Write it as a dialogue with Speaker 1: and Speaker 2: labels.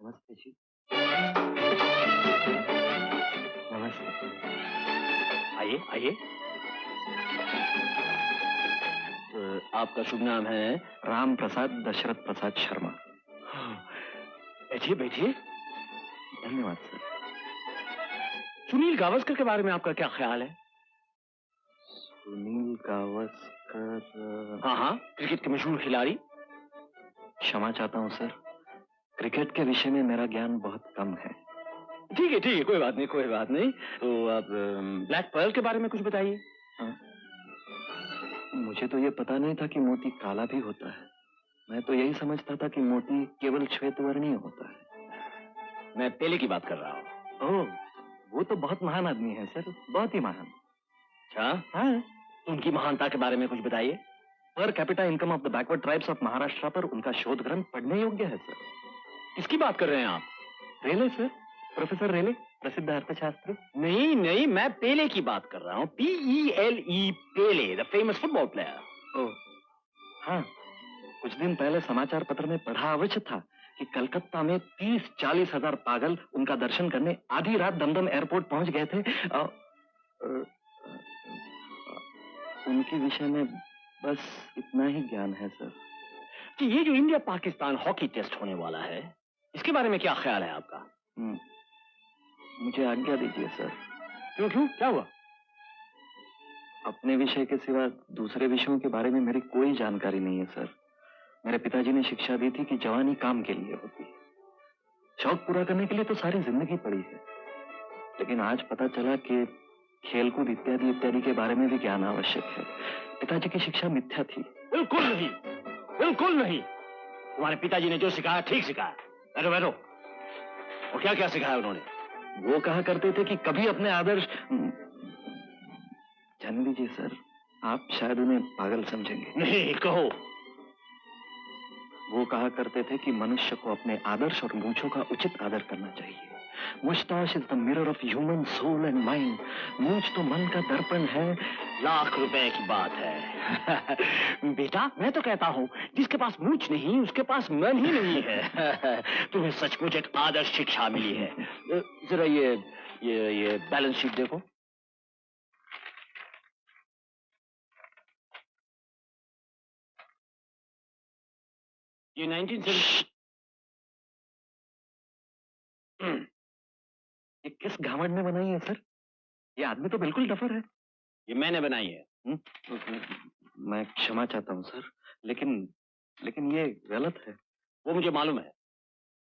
Speaker 1: नमस्ते जी। नमस्ते।
Speaker 2: आइए आइए। आपका शुभ नाम है?
Speaker 1: राम प्रसाद दशरथ प्रसाद शर्मा।
Speaker 2: बैठिए बैठिए।
Speaker 1: धन्यवाद सर।
Speaker 2: सुनील गावस्कर के बारे में आपका क्या ख्याल है?
Speaker 1: सुनील गावस्कर?
Speaker 2: हाँ हाँ, क्रिकेट के मशहूर खिलाड़ी।
Speaker 1: क्षमा चाहता हूँ सर, क्रिकेट के विषय में मेरा ज्ञान बहुत कम है।
Speaker 2: ठीक है, कोई बात नहीं कोई बात नहीं। तो आप ब्लैक पर्ल के बारे में कुछ बताइए।
Speaker 1: मुझे तो ये पता नहीं था कि मोती काला भी होता है। मैं तो यही समझता था कि मोती केवल श्वेत वर्णीय होता है।
Speaker 2: मैं पेले की बात कर रहा हूँ।
Speaker 1: ओह, वो तो बहुत महान आदमी है सर, बहुत ही महान।
Speaker 2: अच्छा
Speaker 1: हाँ,
Speaker 2: उनकी महानता के बारे में कुछ बताइए।
Speaker 1: Per capita income of the backward tribes of Maharashtra पर उनका शोध ग्रंथ पढ़ने योग्य है सर।
Speaker 2: किसकी बात कर रहे हैं आप?
Speaker 1: रेले सर, प्रोफेसर रेले, प्रसिद्ध अर्थशास्त्री।
Speaker 2: नहीं नहीं, मैं पेले की बात कर रहा हूँ। PELE, Pele, the famous football player.
Speaker 1: Oh हाँ, कुछ दिन पहले समाचार पत्र में पढ़ा अवश्य था कि कलकत्ता में 30-40 हजार पागल उनका दर्शन करने आधी रात दमदम एयरपोर्ट पहुंच गए थे। उनके विषय में बस इतना ही ज्ञान है सर।
Speaker 2: कि ये जो इंडिया पाकिस्तान हॉकी टेस्ट होने वाला है, इसके बारे में क्या ख्याल है आपका?
Speaker 1: मुझे आज्ञा दीजिए सर।
Speaker 2: क्यों क्यों, क्या हुआ?
Speaker 1: अपने विषय के सिवा दूसरे विषयों के बारे में मेरी कोई जानकारी नहीं है सर। मेरे पिताजी ने शिक्षा दी थी कि जवानी काम के लिए होती है, शौक पूरा करने के लिए तो सारी जिंदगी पड़ी है। लेकिन आज पता चला कि खेलकूद इत्यादि इत्यादि के बारे में भी ज्ञान आवश्यक है। पिताजी की शिक्षा मिथ्या थी।
Speaker 2: बिल्कुल नहीं, बिल्कुल नहीं। तुम्हारे पिताजी ने जो सिखाया ठीक सिखाया। बैठो बैठो। और क्या क्या सिखाया उन्होंने?
Speaker 1: वो कहा करते थे कि कभी अपने आदर्श, जाने दीजिए सर, आप शायद उन्हें पागल समझेंगे।
Speaker 2: नहीं, कहो।
Speaker 1: वो कहा करते थे कि मनुष्य को अपने आदर्श और मूंछों का उचित आदर करना चाहिए। Moustache is the mirror of human soul and mind. मूंछ तो मन का दर्पण है।
Speaker 2: लाख रुपए की बात है। बेटा, मैं तो कहता हूँ जिसके पास मूंछ नहीं उसके पास मन ही नहीं है। तुम्हें सचमुच एक आदर्श शिक्षा मिली है। जरा ये बैलेंस शीट देखो। ये 1970।
Speaker 1: ये किस घावड़ ने बनाई है सर? ये आदमी तो बिल्कुल डफर है।
Speaker 2: ये मैंने बनाई है।
Speaker 1: मैं क्षमा चाहता हूँ सर, लेकिन ये गलत है।
Speaker 2: वो मुझे मालूम है।